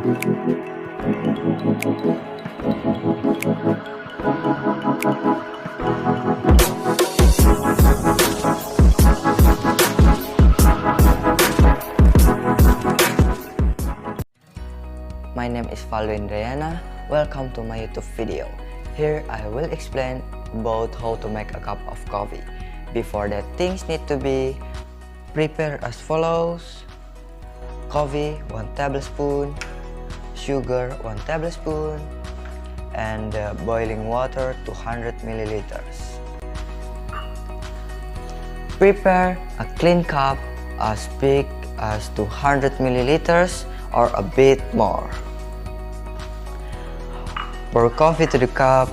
My name is Valdo Indrayana. Welcome to my YouTube video. Here I will explain about how to make a cup of coffee. Before that, things need to be prepared as follows: coffee 1 tablespoon, sugar 1 tablespoon, and boiling water 200 milliliters. Prepare a clean cup as big as 200 milliliters or a bit more. Pour coffee to the cup.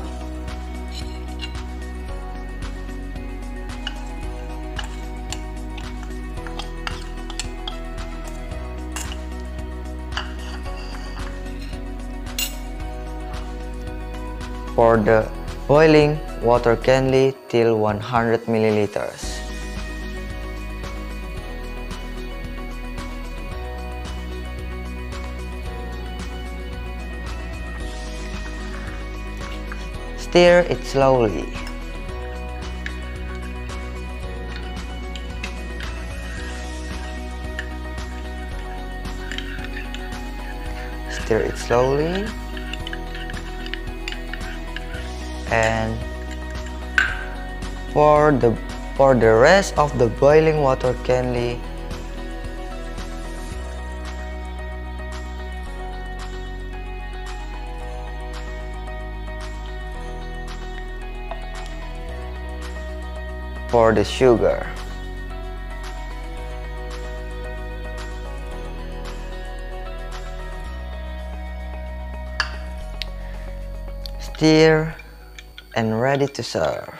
Pour the boiling water gently till 100 milliliters. Stir it slowly. Stir it slowly. And pour the rest of the boiling water gently. Pour the sugar. Stir and ready to serve.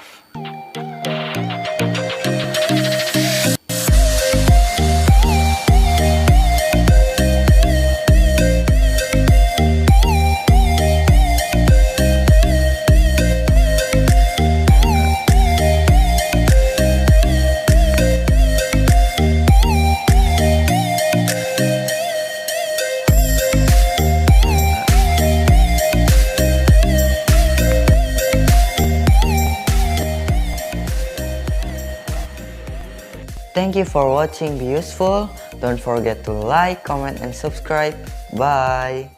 Thank you for watching. Be useful. Don't forget to like, comment, and subscribe. Bye.